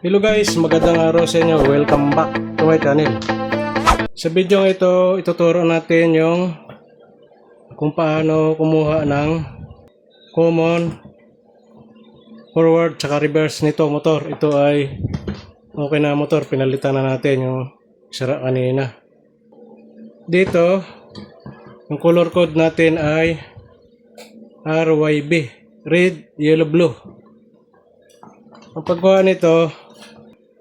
Hello guys, magandang araw sa inyo. Welcome back to my channel. Sa video ito, ituturo natin yung kung paano kumuha ng common forward tsaka reverse nito motor. Ito ay okay na motor, pinalitan na natin yung sira kanina. Dito, yung color code natin ay RYB, red, yellow, blue. Ang pagkuha nito,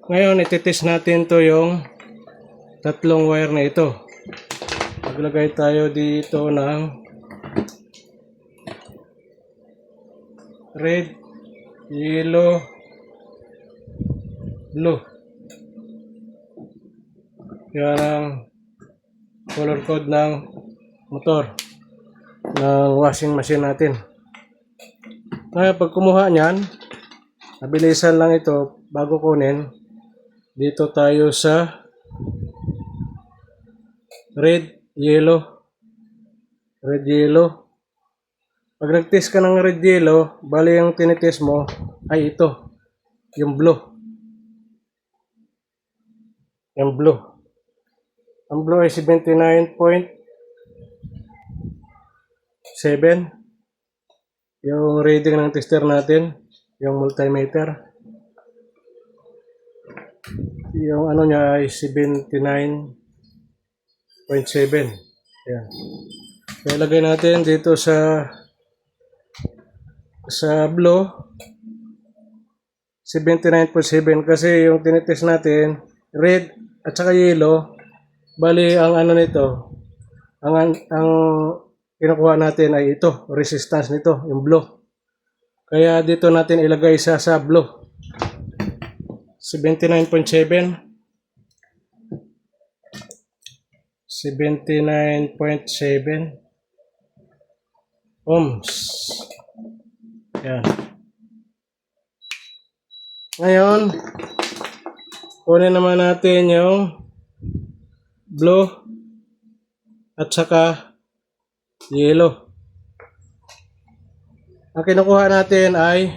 ngayon ititest natin to yung tatlong wire na ito. Maglagay tayo dito ng red, yellow, blue. Yan ang color code ng motor ng washing machine natin. Ngayon pag kumuha niyan, nabilisan lang ito bago kunin. Dito tayo sa red, yellow. Red, yellow. Pag nag-test ka ng red, yellow, bali yung tinitest mo ay ito. Yung blue. Yung blue. Ang blue ay 79.7. Yung reading ng tester natin. Yung multimeter. Yung ano niya ay 79.7. Ayan. Kaya lagay natin dito sa blue 79.7 kasi yung tinitest natin red at saka yellow, bali ang ano nito, ang kinukuha natin ay ito, resistance nito, yung blue. Kaya dito natin ilagay sa blue 79.7 ohms. Yan. Ngayon, kunin naman natin yung blue at saka yellow. Ang kinukuha natin ay,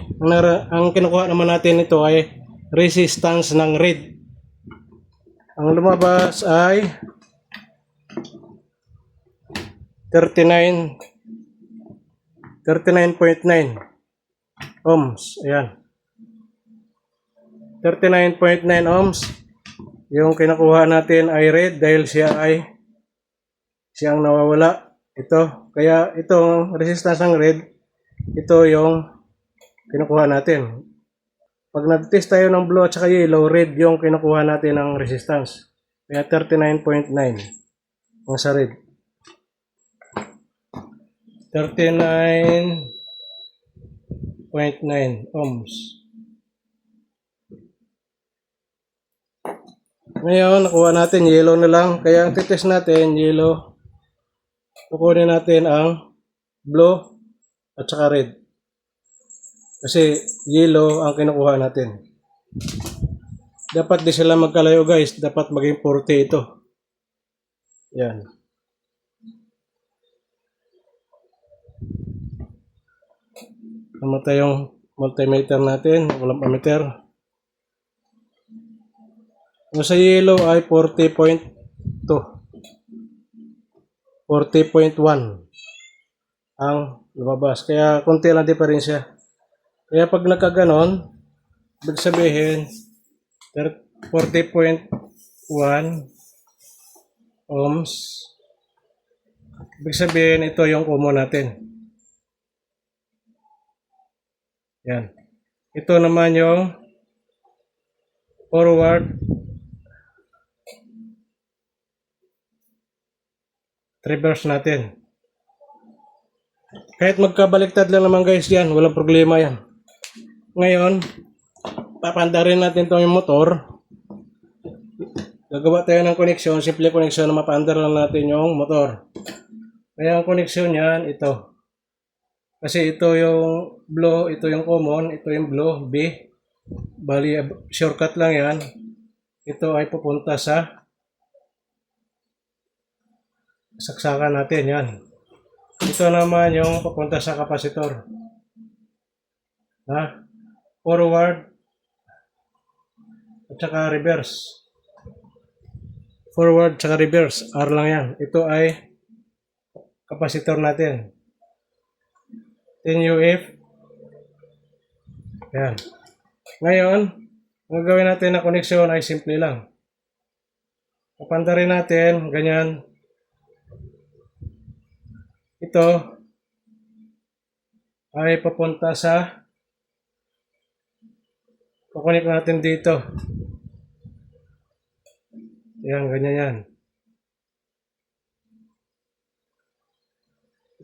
ang kinukuha naman natin ito ay resistance ng red. Ang lumabas ay 39.9 ohms. Ayan. 39.9 ohms. Yung kinukuha natin ay red dahil siyang nawawala. Ito. Kaya itong resistance ng red, ito yung kinukuha natin. Pag nag-test tayo ng blue at saka yellow, red yung kinukuha natin ng resistance. Kaya 39.9 ang sa red. 39.9 ohms. Ngayon, nakuha natin yellow na lang. Kaya ang titest natin, yellow. Kukunin natin ang blue at saka red. Kasi yellow ang kinukuha natin. Dapat di sila magkalayo guys. Dapat maging 40 ito. Yan. Namatay yung multimeter natin. Walang ammeter. Ang sa yellow ay 40.2. 40.1 ang lumabas. Kaya konti lang diferensya. Kaya pag nagkaganon, ibig sabihin 40.1 ohms. Ibig sabihin ito yung common natin. Yan. Ito naman yung forward reverse natin. Kahit magkabaliktad lang naman guys yan, walang problema yan. Ngayon, papandarin natin itong motor. Gagawa tayo ng koneksyon, simple koneksyon na mapandar lang natin yung motor. Kaya ang koneksyon yan, ito. Kasi ito yung blue, ito yung common, ito yung blue, B. Bali, shortcut lang yan. Ito ay pupunta sa saksakan natin, yan. Ito naman yung pupunta sa kapasitor. Ha? Forward at saka reverse. Forward at saka reverse, R lang yan. Ito ay capacitor natin. 10 UF. Yan. Ngayon, ang gagawin natin na koneksyon ay simple lang. Papandarin natin, ganyan. Ito ay papunta sa kukunik natin dito. Yan, ganyan yan.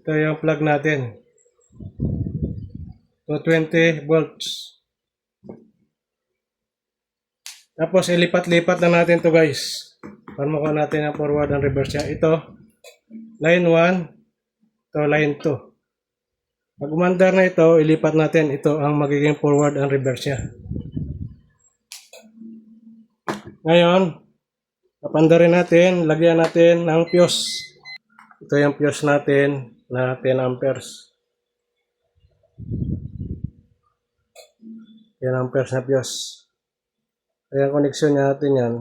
Ito yung plug natin. 220 volts. Tapos ilipat-lipat na natin to guys. Para makuha natin ang forward and reverse niya. Ito, line 1, ito line 2. Pag umandar na ito, ilipat natin. Ito ang magiging forward and reverse niya. Ngayon, papandarin natin, lagyan natin ng fuse. Ito yung fuse natin na 10 amperes. 10 amperes na fuse. Kaya ang koneksyon natin yan.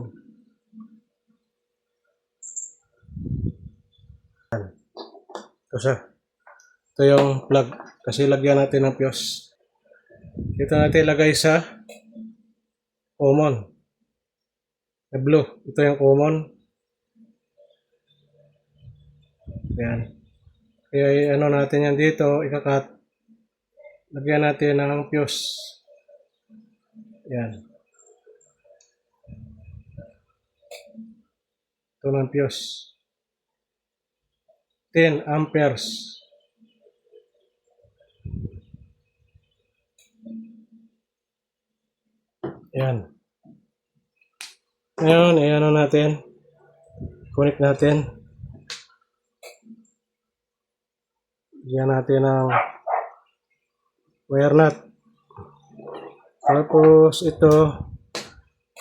Ito yung plug. Kasi lagyan natin ng fuse. Ito natin ilagay sa common. Blue. Ito yung common. Yan. Kaya ano natin yan dito, ikakat. Lagyan natin ng fuse. Yan. Ito ng fuse. 10 amperes. Yan. Ngayon, i-ano natin. Connect natin. Diyan natin ang wire nut. Tapos ito,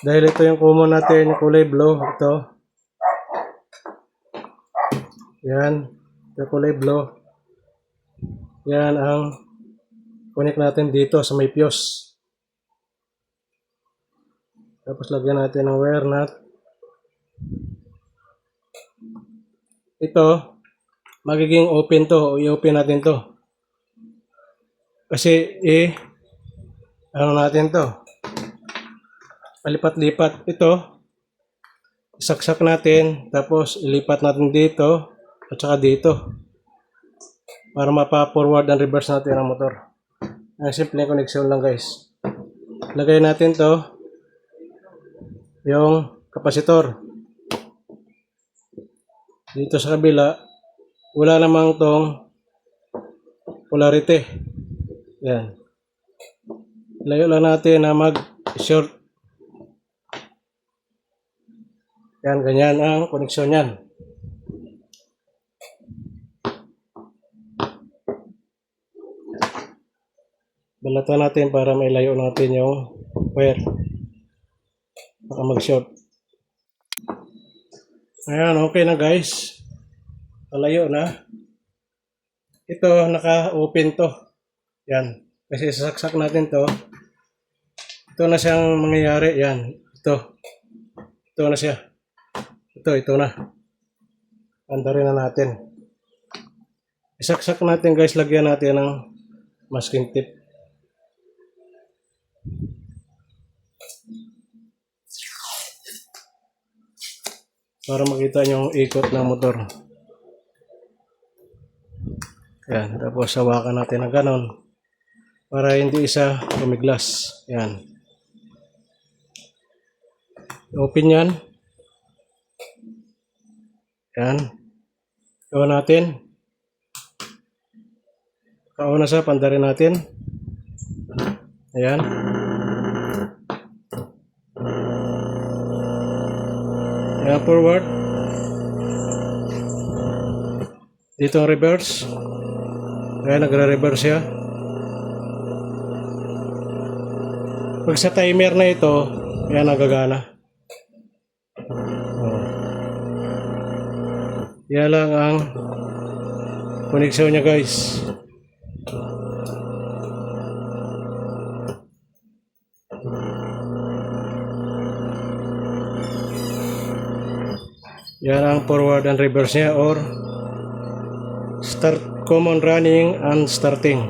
dahil ito yung common natin, yung kulay blue, ito. Yan, ito kulay blue. Yan ang connect natin dito sa may fuse. Tapos lagyan natin ng wire nut. Ito, magiging open to, i-open natin to. Kasi ano natin to? Palipat-lipat ito. Isaksak natin, tapos ilipat natin dito at saka dito. Para mapa-forward and reverse natin ang motor. Ang simple connection lang guys. Lagay natin to, yung kapasitor. Dito sa kabila, wala namang tong polarity. Yan. Layo lang natin na mag-short. Yan, ganyan ang koneksyon yan. Balatan natin para mailayo natin yung wire. Baka mag-short. Ayan, okay na guys. Malayo na. Ito, naka-open to. Yan. Kasi sasaksak natin to. Ito na siyang mangyayari. Yan. Ito. Ito na siya. Ito na. Andarin na natin. Isaksak natin guys. Lagyan natin ng masking tip. Para makita nyo yung ikot ng motor. Yan. Tapos hawakan natin ng ganon. Para hindi isa pumiglas. Yan. Open yan. Yan. Gawin natin. Kauna sa pandarin natin. Ayan. Ayan, forward. Dito ang reverse. Ayan, nagre-reverse siya. Pag sa timer na ito, ayan, nagagana. Yan lang ang koneksyon niya guys. Yan ang forward and reverse niya or start, common running and starting.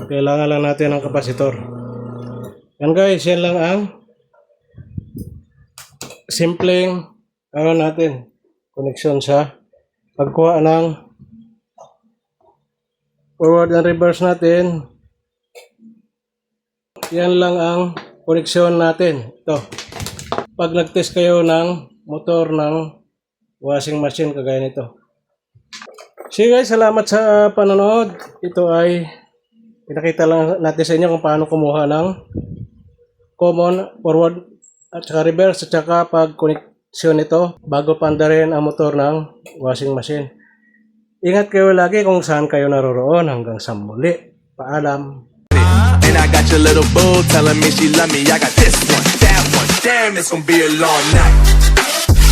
Kailangan lang natin ng kapasitor. Yan guys, yan lang ang simpleng natin connection sa pagkuha ng forward and reverse natin. Yan lang ang connection natin. Ito. Pag nag-test kayo ng motor ng washing machine kagaya nito. So guys, salamat sa panonood. Ito ay pinakita lang natin sa inyo kung paano kumuha ng common forward at saka reverse at saka pag connection nito bago pandarin ang motor ng washing machine. Ingat kayo lagi kung saan kayo naroroon. Hanggang sa muli. Paalam. And I got your little boo telling me she love me. I got this one, that one. Damn, it's gonna be a long night.